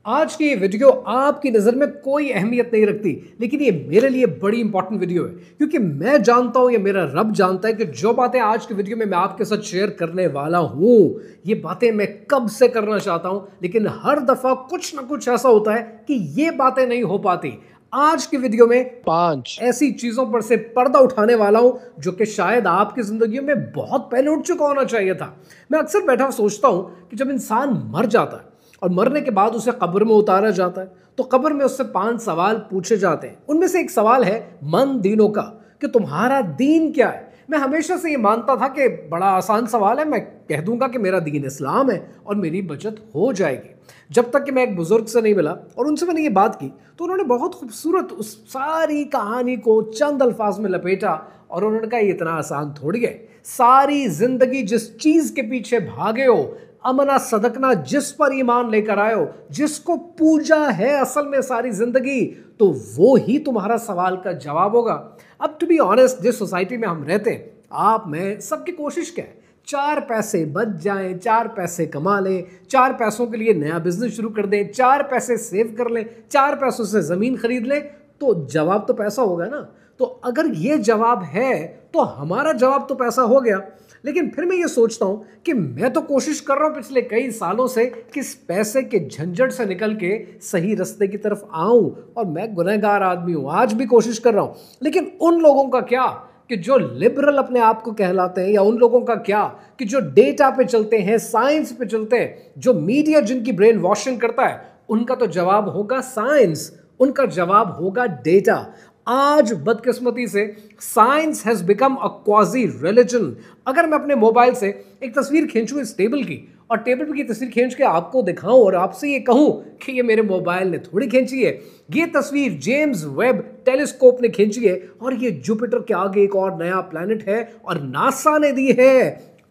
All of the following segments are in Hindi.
आज की ये वीडियो आपकी नज़र में कोई अहमियत नहीं रखती, लेकिन ये मेरे लिए बड़ी इंपॉर्टेंट वीडियो है क्योंकि मैं जानता हूं या मेरा रब जानता है कि जो बातें आज की वीडियो में मैं आपके साथ शेयर करने वाला हूं, ये बातें मैं कब से करना चाहता हूं, लेकिन हर दफा कुछ ना कुछ ऐसा होता है कि ये बातें नहीं हो पाती। आज की वीडियो में 5 ऐसी चीजों पर से पर्दा उठाने वाला हूं जो कि शायद आपकी जिंदगी में बहुत पहले उठ चुका होना चाहिए था। मैं अक्सर बैठा सोचता हूं कि जब इंसान मर जाता है और मरने के बाद उसे कब्र में उतारा जाता है तो कब्र में उससे 5 सवाल पूछे जाते हैं। उनमें से एक सवाल है मन दीनों का, कि तुम्हारा दीन क्या है। मैं हमेशा से ये मानता था कि बड़ा आसान सवाल है, मैं कह दूंगा कि मेरा दीन इस्लाम है और मेरी बचत हो जाएगी। जब तक कि मैं एक बुजुर्ग से नहीं मिला और उनसे मैंने ये बात की तो उन्होंने बहुत खूबसूरत उस सारी कहानी को चंद अल्फाज में लपेटा और उन्होंने कहा ये इतना आसान थोड़ी है। सारी जिंदगी जिस चीज के पीछे भागे हो, अमना सदकना जिस पर ईमान लेकर आए हो, जिसको पूजा है असल में सारी जिंदगी, तो वो ही तुम्हारा सवाल का जवाब होगा। अब टू बी ऑनेस्ट, जिस सोसाइटी में हम रहते हैं, आप मैं सबकी कोशिश क्या है, 4 पैसे बच जाएं, 4 पैसे कमा लें, 4 पैसों के लिए नया बिजनेस शुरू कर दें, 4 पैसे सेव कर लें, 4 पैसों से जमीन खरीद लें, तो जवाब तो पैसा होगा ना। तो अगर ये जवाब है तो हमारा जवाब तो पैसा हो गया। लेकिन फिर मैं ये सोचता हूं कि मैं तो कोशिश कर रहा हूं पिछले कई सालों से कि इस पैसे के झंझट से निकल के सही रास्ते की तरफ आऊं, और मैं गुनहगार आदमी हूं, आज भी कोशिश कर रहा हूं। लेकिन उन लोगों का क्या कि जो लिबरल अपने आप को कहलाते हैं, या उन लोगों का क्या कि जो डेटा पे चलते हैं, साइंस पे चलते हैं, जो मीडिया जिनकी ब्रेन वॉशिंग करता है, उनका तो जवाब होगा साइंस, उनका जवाब होगा डेटा। आज बदकिस्मती से science has become a quasi religion. अगर मैं अपने मोबाइल से एक तस्वीर खींचूं इस टेबल की, और टेबल की तस्वीर खींच के आपको दिखाऊं और आपसे ये कहूं कि ये मेरे मोबाइल ने थोड़ी खींची है, ये तस्वीर जेम्स वेब टेलीस्कोप ने खींची है और ये जुपिटर के आगे एक और नया प्लैनेट है और नासा ने दी है,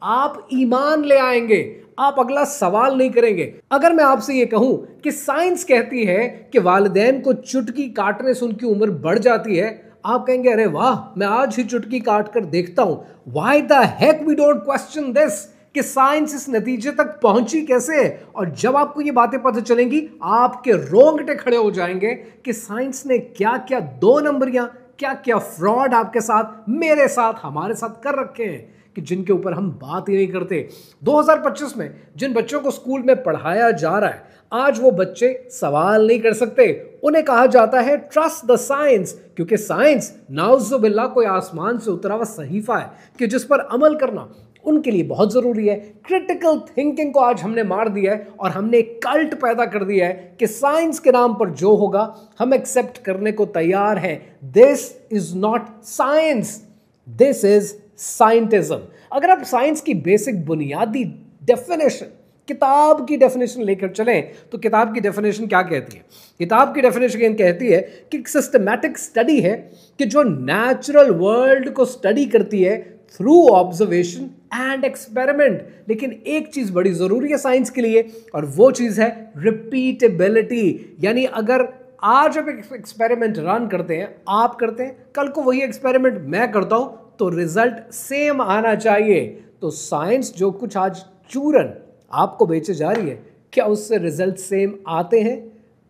आप ईमान ले आएंगे, आप अगला सवाल नहीं करेंगे। अगर मैं आपसे ये कहूं कि साइंस कहती है कि वालिदैन को चुटकी काटने से उनकी उम्र बढ़ जाती है, आप कहेंगे अरे वाह, मैं आज ही चुटकी काट कर देखता हूं। Why the heck we don't question this, कि साइंस इस नतीजे तक पहुंची कैसे। और जब आपको ये बातें पता चलेंगी, आपके रोंगटे खड़े हो जाएंगे कि साइंस ने क्या क्या 2 नंबरियां, क्या क्या फ्रॉड आपके साथ, मेरे साथ, हमारे साथ कर रखे हैं कि जिनके ऊपर हम बात ही नहीं करते। 2025 में जिन बच्चों को स्कूल में पढ़ाया जा रहा है, आज वो बच्चे सवाल नहीं कर सकते। उन्हें कहा जाता है ट्रस्ट द साइंस, क्योंकि साइंस नाउजुबिल्लाह कोई आसमान से उतरा हुआ सहीफा है कि जिस पर अमल करना उनके लिए बहुत जरूरी है। क्रिटिकल थिंकिंग को आज हमने मार दिया है और हमने एक कल्ट पैदा कर दिया है कि साइंस के नाम पर जो होगा हम एक्सेप्ट करने को तैयार हैं। This is not science, this is scientism. अगर आप साइंस की बेसिक बुनियादी डेफिनेशन, किताब की डेफिनेशन लेकर चलें, तो किताब की डेफिनेशन क्या कहती है? किताब की डेफिनेशन कहती है कि सिस्टमैटिक स्टडी है कि जो नेचुरल वर्ल्ड को स्टडी करती है थ्रू ऑब्जर्वेशन एंड एक्सपेरिमेंट। लेकिन एक चीज बड़ी जरूरी है साइंस के लिए, और वो चीज है रिपीटेबिलिटी। यानी अगर आज आप एक एक्सपेरिमेंट रन करते हैं, आप करते हैं, कल को वही एक्सपेरिमेंट मैं करता हूं, तो रिजल्ट सेम आना चाहिए। तो साइंस जो कुछ आज चूरन आपको बेचे जा रही है, क्या उससे रिजल्ट सेम आते हैं?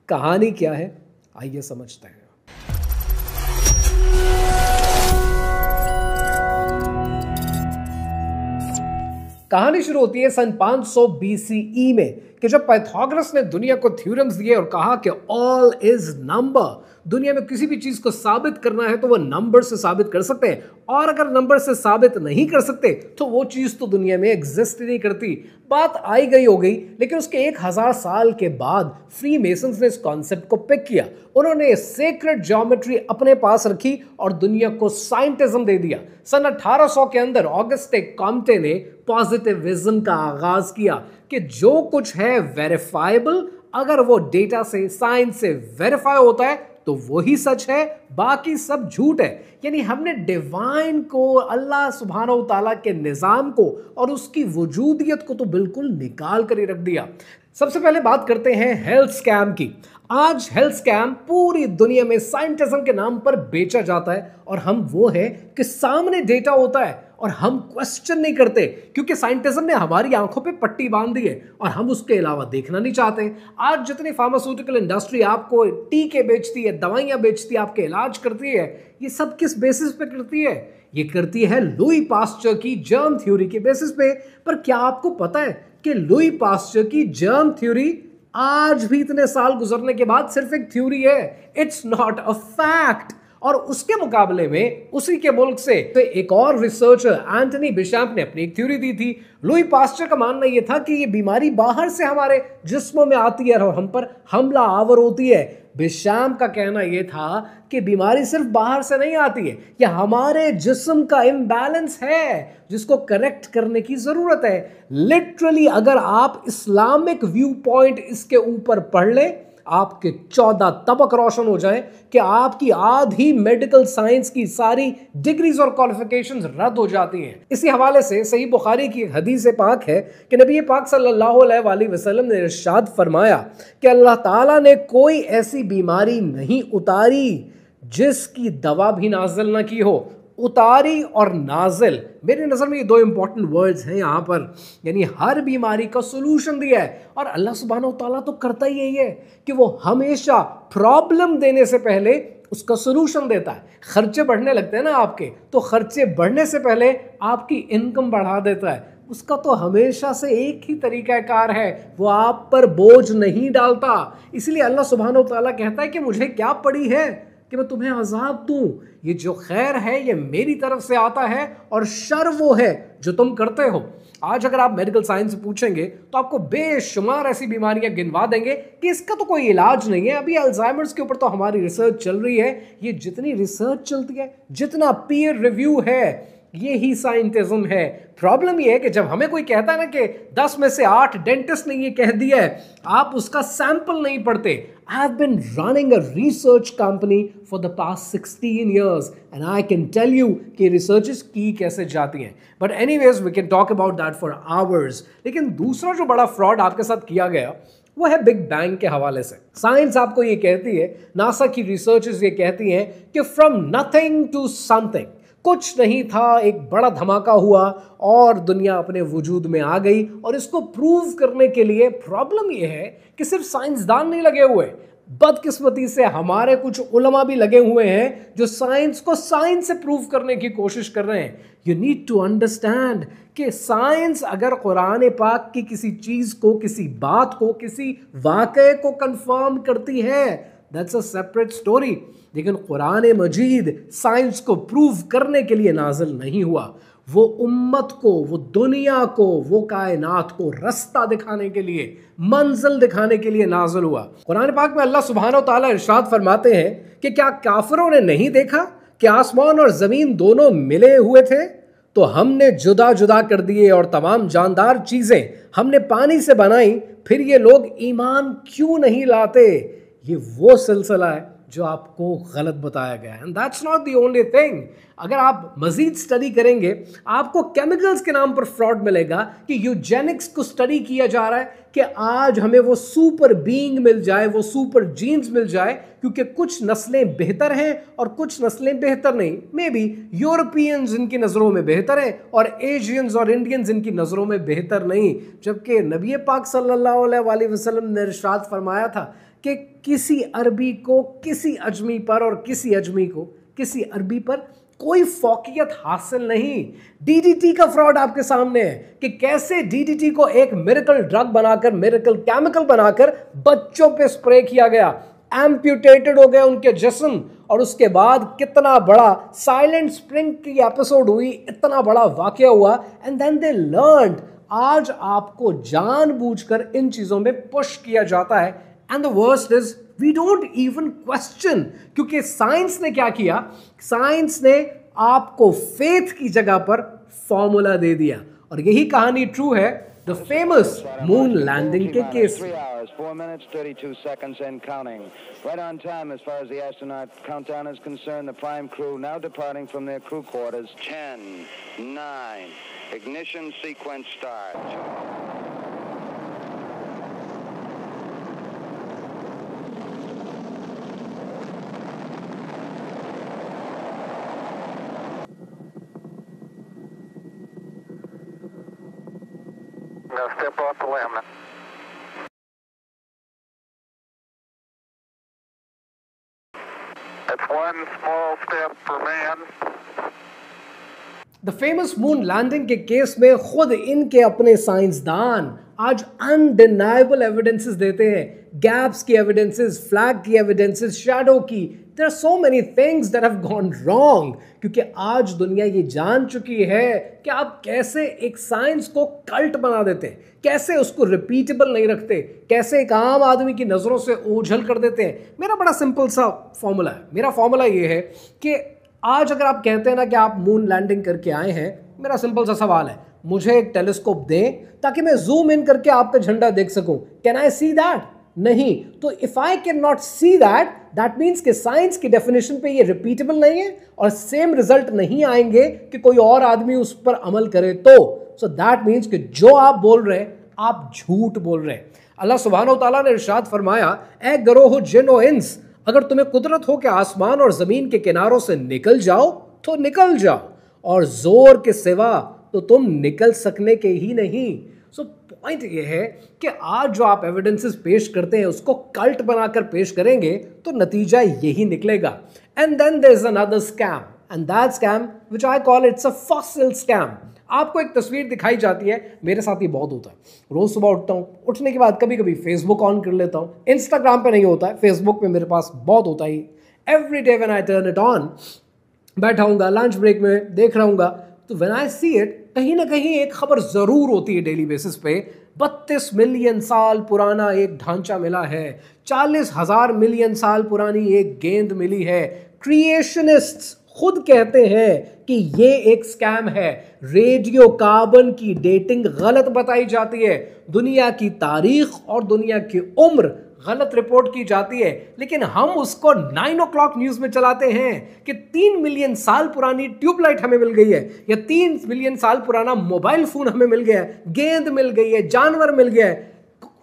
कहानी क्या है, आइए समझते हैं। कहानी शुरू होती है सन 500 BCE में कि जब पाइथागोरस ने दुनिया को थ्योरम्स दिए और कहा कि ऑल इज नंबर। दुनिया में किसी भी चीज को साबित करना है तो वो नंबर से साबित कर सकते हैं, और अगर नंबर से साबित नहीं कर सकते तो वो चीज तो दुनिया में एग्जिस्ट ही नहीं करती। बात आई गई हो गई, लेकिन उसके 1000 साल के बाद फ्री मेसन्स ने इस कॉन्सेप्ट को पिक किया। उन्होंने सेक्रेड ज्योमेट्री अपने पास रखी और दुनिया को साइंटिज्म दे दिया। सन 1800 के अंदर ऑगस्टे कॉम्टे ने पॉजिटिविज्म का आगाज किया कि जो कुछ है वेरीफाइबल, अगर वो डेटा से, साइंस से वेरीफाई होता है तो वही सच है, बाकी सब झूठ है। यानी हमने डिवाइन को, अल्लाह सुब्हानहू तआला के निज़ाम को और उसकी वजूदियत को तो बिल्कुल निकाल कर ही रख दिया। सबसे पहले बात करते हैं हेल्थ स्कैम की। आज हेल्थ स्कैम पूरी दुनिया में साइंटिज्म के नाम पर बेचा जाता है, और हम वो है कि सामने डेटा होता है और हम क्वेश्चन नहीं करते क्योंकि साइंटिज्म ने हमारी आंखों पे पट्टी बांध दी है और हम उसके अलावा देखना नहीं चाहते। आज जितनी फार्मास्यूटिकल इंडस्ट्री आपको टीके बेचती है, दवाइयां बेचती है, आपके इलाज करती है, ये सब किस बेसिस पे करती है? ये करती है लुई पास्चर की जर्म थ्योरी के बेसिस पे। पर क्या आपको पता है कि लुई पास्चर की जर्म थ्योरी आज भी इतने साल गुजरने के बाद सिर्फ एक थ्योरी है, इट्स नॉट अ फैक्ट। और उसके मुकाबले में उसी के मुल्क से तो एक और रिसर्चर एंटनी बिशैप ने अपनी एक थ्योरी दी थी। लुई पास्चर का मानना यह था कि ये बीमारी बाहर से हमारे जिस्मों में आती है और हम पर हमला आवर होती है। बिशैप का कहना यह था कि बीमारी सिर्फ बाहर से नहीं आती है, यह हमारे जिस्म का इम्बैलेंस है जिसको करेक्ट करने की जरूरत है। लिटरली अगर आप इस्लामिक व्यू पॉइंट इसके ऊपर पढ़ ले, आपके 14 तबक रोशन हो जाए कि आपकी आधी मेडिकल साइंस की सारी डिग्रीज और क्वालिफिकेशंस रद्द हो जाती हैं। इसी हवाले से सही बुखारी की हदीस पाक है कि नबी पाक सल्लल्लाहु अलैहि वसल्लम ने इरशाद फरमाया कि अल्लाह ताला ने कोई ऐसी बीमारी नहीं उतारी जिसकी दवा भी नाजिल ना की हो। उतारी और नाजिल, मेरी नज़र में ये दो इंपॉर्टेंट वर्ड्स हैं यहाँ पर, यानी हर बीमारी का सोल्यूशन दिया है। और अल्लाह सुब्हानहू तआला तो करता ही यही है कि वो हमेशा प्रॉब्लम देने से पहले उसका सोल्यूशन देता है। खर्चे बढ़ने लगते हैं ना आपके, तो खर्चे बढ़ने से पहले आपकी इनकम बढ़ा देता है। उसका तो हमेशा से एक ही तरीकाकार है, वो आप पर बोझ नहीं डालता। इसलिए अल्लाह सुब्हानहू तआला कहता है कि मुझे क्या पड़ी है कि मैं तुम्हें अजाब दूं। ये जो खैर है ये मेरी तरफ से आता है और शर वो है जो तुम करते हो। आज अगर आप मेडिकल साइंस से पूछेंगे तो आपको बेशुमार ऐसी बीमारियां गिनवा देंगे कि इसका तो कोई इलाज नहीं है। अभी अल्जाइमर्स के ऊपर तो हमारी रिसर्च चल रही है। ये जितनी रिसर्च चलती है, जितना पीयर रिव्यू है, ये ही साइंटिज्म है। प्रॉब्लम ये है कि जब हमें कोई कहता है ना कि 10 में से 8 डेंटिस्ट ने ये कह दिया है, आप उसका सैंपल नहीं पढ़ते। I have been running a research company for the past 16 years and I can tell you कि researches की कैसे जाती हैं। But anyways, we can talk about that for hours। लेकिन दूसरा जो बड़ा फ्रॉड आपके साथ किया गया वो है बिग बैंग के हवाले से। साइंस आपको ये कहती है, नासा की रिसर्चेस ये कहती हैं कि फ्रॉम नथिंग टू समथिंग, कुछ नहीं था, एक बड़ा धमाका हुआ और दुनिया अपने वजूद में आ गई। और इसको प्रूव करने के लिए प्रॉब्लम यह है कि सिर्फ साइंसदान नहीं लगे हुए, बदकिस्मती से हमारे कुछ उलमा भी लगे हुए हैं जो साइंस को साइंस से प्रूव करने की कोशिश कर रहे हैं। यू नीड टू अंडरस्टैंड कि साइंस अगर कुरान पाक की किसी चीज को, किसी बात को, किसी वाक़े को कंफर्म करती है, दैट्स अ सेपरेट स्टोरी। लेकिन कुरान मजीद साइंस को प्रूव करने के लिए नाजिल नहीं हुआ, वो उम्मत को, वो दुनिया को, वो कायनात को रास्ता दिखाने के लिए, मंजिल दिखाने के लिए नाजिल हुआ। कुरान पाक में अल्लाह सुब्हानहू तआला इरशाद फरमाते हैं कि क्या काफिरों ने नहीं देखा कि आसमान और जमीन दोनों मिले हुए थे, तो हमने जुदा जुदा कर दिए और तमाम जानदार चीजें हमने पानी से बनाई, फिर ये लोग ईमान क्यों नहीं लाते। ये वो सिलसिला है जो आपको गलत बताया गया है। And that's not the only thing. अगर आप मजीद स्टडी करेंगे आपको केमिकल्स के नाम पर फ्रॉड मिलेगा कि यूजेनिक्स को स्टडी किया जा रहा है कि आज हमें वो सुपर बीइंग मिल जाए, वो सुपर जीन्स मिल जाए, क्योंकि कुछ नस्लें बेहतर हैं और कुछ नस्लें बेहतर नहीं। मे बी यूरोपियंस इनकी नज़रों में बेहतर हैं और एशियंस और इंडियंस इनकी नज़रों में बेहतर नहीं। जबकि नबी पाक सल्लल्लाहु अलैहि वसल्लम ने इरशाद फरमाया था कि किसी अरबी को किसी अजमी पर और किसी अजमी को किसी अरबी पर कोई फौकियत हासिल नहीं। डीडीटी का फ्रॉड आपके सामने है कि कैसे डीडीटी को एक मिरेकल ड्रग बनाकर, मिरेकल केमिकल बनाकर बच्चों पे स्प्रे किया गया, एम्प्यूटेटेड हो गए उनके जिस्म, और उसके बाद कितना बड़ा साइलेंट स्प्रिंग की एपिसोड हुई, इतना बड़ा वाकया हुआ, एंड देन दे लर्न्ड। आज आपको जानबूझकर इन चीजों में पुश किया जाता है। And the worst is we don't even question, क्योंकि साइंस ने क्या किया, साइंस ने आपको फेथ की जगह पर फॉर्मूला दे दिया। और यही कहानी ट्रू है द फेमस मून लैंडिंग के केस में। 4 minutes, 32 seconds and counting. Right on time as far as the astronaut countdown is concerned. The prime crew now departing from their crew quarters. 10, 9, ignition sequence start. Now step off the limb. That's one small step for man. The famous moon landing के केस में खुद इनके अपने साइंसदान आज अनडिनाइबल एविडेंसेस देते हैं, गैप्स की एविडेंसेस, फ्लैग की एविडेंसेस, शैडो की। There are so many things that have gone wrong, क्योंकि आज दुनिया ये जान चुकी है कि आप कैसे एक साइंस को कल्ट बना देते हैं, कैसे उसको रिपीटेबल नहीं रखते, कैसे एक आम आदमी की नज़रों से ओझल कर देते हैं। मेरा बड़ा सिंपल सा फॉर्मूला है। मेरा फॉर्मूला ये है कि आज अगर आप कहते हैं ना कि आप मून लैंडिंग करके आए हैं, मेरा सिंपल सा सवाल है, मुझे एक टेलीस्कोप दें ताकि मैं जूम इन करके आपका झंडा देख सकूं। Can I see that? नहीं। तो if I can not see that, that means कि साइंस की डेफिनेशन पे ये रिपीटेबल नहीं है और सेम रिजल्ट नहीं आएंगे कि कोई और आदमी उस पर अमल करे तो। सो दैट मीन्स कि जो आप बोल रहे हैं आप झूठ बोल रहे हैं। अल्लाह सुब्हानो तआला ने इरशाद फरमाया, ए गरोह जिन और इंस, अगर तुम्हें कुदरत हो कि आसमान और जमीन के किनारों से निकल जाओ तो निकल जाओ, और जोर के सिवा तो तुम निकल सकने के ही नहीं। सो पॉइंट ये है कि आज जो आप एविडेंसेस पेश करते हैं उसको कल्ट बनाकर पेश करेंगे तो नतीजा यही निकलेगा। And then there is another scam, and that scam which I call it's a fossil scam. आपको एक तस्वीर दिखाई जाती है, मेरे साथ ही बहुत होता है। रोज सुबह उठता हूँ, उठने के बाद कभी कभी फेसबुक ऑन कर लेता हूँ। इंस्टाग्राम पे नहीं होता है, फेसबुक पे मेरे पास बहुत होता ही। Every day when I turn it on, बैठा हूँगा लंच ब्रेक में देख रहा हूँगा, तो व्हेन आई सी इट, कहीं ना कहीं एक खबर जरूर होती है डेली बेसिस पे। 32 मिलियन साल पुराना एक ढांचा मिला है, 40,000 मिलियन साल पुरानी एक गेंद मिली है। क्रिएशनिस्ट्स खुद कहते हैं कि ये एक स्कैम है। रेडियो कार्बन की डेटिंग गलत बताई जाती है, दुनिया की तारीख और दुनिया की उम्र गलत रिपोर्ट की जाती है, लेकिन हम उसको 9 o'clock न्यूज में चलाते हैं कि 3 मिलियन साल पुरानी ट्यूबलाइट हमें मिल गई है, या 3 मिलियन साल पुराना मोबाइल फोन हमें मिल गया है, गेंद मिल गई है, जानवर मिल गया है।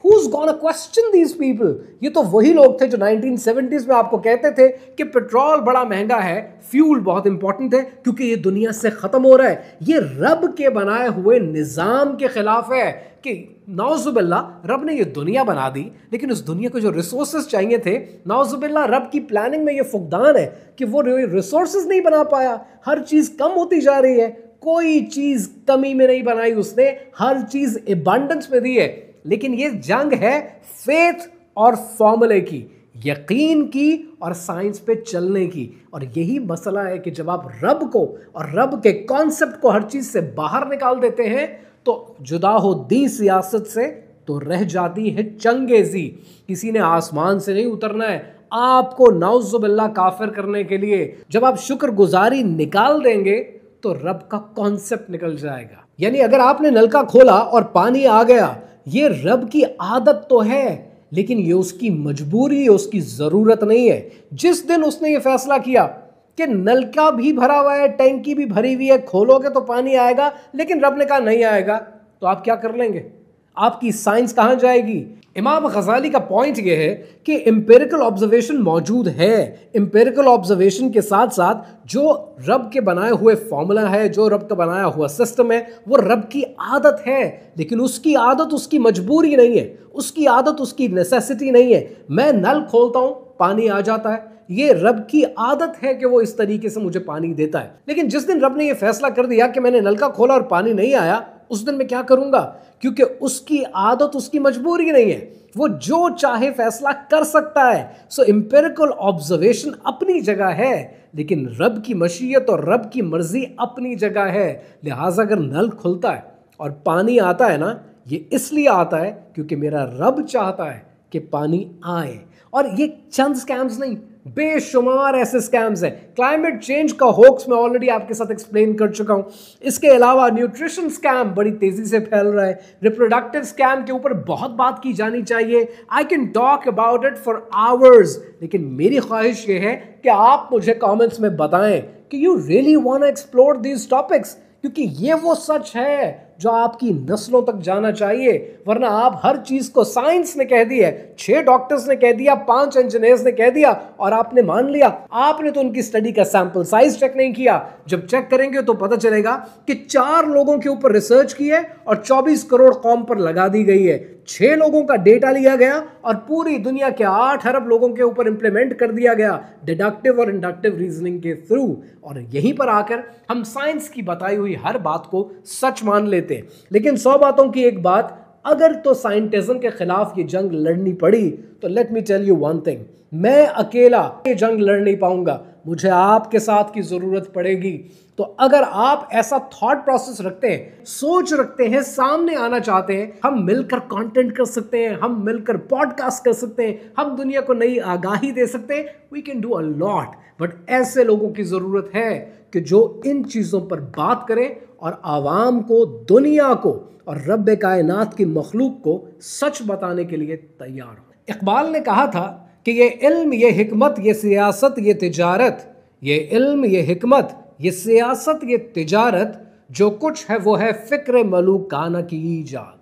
Who's gonna question these people? ये तो वही लोग थे जो 1970s में आपको कहते थे कि पेट्रोल बड़ा महंगा है, फ्यूल बहुत इंपॉर्टेंट है क्योंकि ये दुनिया से खत्म हो रहा है। ये रब के बनाए हुए निजाम के खिलाफ है कि नाउजुबिल्लाह रब ने ये दुनिया बना दी, लेकिन उस दुनिया को जो रिसोर्सेज चाहिए थे, नाउजुबिल्लाह रब की प्लानिंग में ये फुकदान है कि वो रिसोर्सेज नहीं बना पाया। हर चीज कम होती जा रही है, कोई चीज कमी में नहीं बनाई उसने, हर चीज एबंडेंस में दी है। लेकिन ये जंग है फेथ और फॉर्मूले की, यकीन की और साइंस पे चलने की। और यही मसला है कि जब आप रब को और रब के कॉन्सेप्ट को हर चीज से बाहर निकाल देते हैं तो जुदा हो दी सियासत से तो रह जाती है चंगेजी। किसी ने आसमान से नहीं उतरना है आपको नाउजुबिल्लाह काफिर करने के लिए। जब आप शुक्रगुजारी निकाल देंगे तो रब का कॉन्सेप्ट निकल जाएगा। यानी अगर आपने नलका खोला और पानी आ गया, ये रब की आदत तो है, लेकिन ये उसकी मजबूरी है, उसकी जरूरत नहीं है। जिस दिन उसने ये फैसला किया कि नलका भी भरा हुआ है, टैंकी भी भरी हुई है, खोलोगे तो पानी आएगा, लेकिन रब ने कहा नहीं आएगा, तो आप क्या कर लेंगे? आपकी साइंस कहां जाएगी? इमाम गजाली का पॉइंट यह है कि एम्पिरिकल ऑब्जर्वेशन मौजूद है। एम्पिरिकल ऑब्जर्वेशन के साथ साथ जो रब के बनाए हुए फॉर्मूला है, जो रब का बनाया हुआ सिस्टम है, वो रब की आदत है, लेकिन उसकी आदत उसकी मजबूरी नहीं है, उसकी आदत उसकी नेसेसिटी नहीं है। मैं नल खोलता हूं, पानी आ जाता है, ये रब की आदत है कि वो इस तरीके से मुझे पानी देता है। लेकिन जिस दिन रब ने ये फैसला कर दिया कि मैंने नलका खोला और पानी नहीं आया, उस दिन मैं क्या करूंगा? क्योंकि उसकी आदत उसकी मजबूरी नहीं है, वो जो चाहे फैसला कर सकता है। सो एम्पिरिकल ऑब्जर्वेशन अपनी जगह है, लेकिन रब की मशीयत और रब की मर्जी अपनी जगह है। लिहाजा अगर नल खुलता है और पानी आता है ना, ये इसलिए आता है क्योंकि मेरा रब चाहता है कि पानी आए। और ये चंद स्कैम्स नहीं, बेशुमार ऐसे स्कैम्स हैं। क्लाइमेट चेंज का होक्स मैं ऑलरेडी आपके साथ एक्सप्लेन कर चुका हूं। इसके अलावा न्यूट्रिशन स्कैम बड़ी तेजी से फैल रहा है। रिप्रोडक्टिव स्कैम के ऊपर बहुत बात की जानी चाहिए। I can talk about it for hours, लेकिन मेरी ख्वाहिश ये है कि आप मुझे कमेंट्स में बताएं कि you really want to explore these topics, क्योंकि ये वो सच है जो आपकी नस्लों तक जाना चाहिए। वरना आप हर चीज को साइंस ने कह दी है, 6 डॉक्टर्स ने कह दिया, 5 इंजीनियर्स ने कह दिया और आपने मान लिया। आपने तो उनकी स्टडी का सैंपल साइज चेक नहीं किया। जब चेक करेंगे तो पता चलेगा कि 4 लोगों के ऊपर रिसर्च की है और 24 करोड़ कौम पर लगा दी गई है। 6 लोगों का डेटा लिया गया और पूरी दुनिया के 8 अरब लोगों के ऊपर इंप्लीमेंट कर दिया गया डिडक्टिव और इंडक्टिव रीजनिंग के थ्रू। और यहीं पर आकर हम साइंस की बताई हुई हर बात को सच मान लेते हैं। लेकिन 100 बातों की एक बात, अगर तो साइंटिज्म के खिलाफ ये जंग लड़नी पड़ी तो let me tell you one thing, मैं अकेला ये जंग लड़ नहीं पाऊंगा, मुझे आपके साथ की जरूरत पड़ेगी। तो अगर आप ऐसा थॉट प्रोसेस रखते हैं, सोच रखते हैं, सामने आना चाहते हैं, हम मिलकर कंटेंट कर सकते हैं, हम मिलकर पॉडकास्ट कर सकते हैं, हम दुनिया को नई आगाही दे सकते हैं, we can do a lot. But ऐसे लोगों की जरूरत है कि जो इन चीजों पर बात करें और आवाम को, दुनिया को और रब्बे कायनात की मखलूक को सच बताने के लिए तैयार हो। इकबाल ने कहा था कि ये इल्म, ये हिकमत, ये सियासत, ये तिजारत, ये इल्म, ये हिकमत, ये सियासत, ये तिजारत, जो कुछ है वो है फिक्र मलूकाना की ईजाद।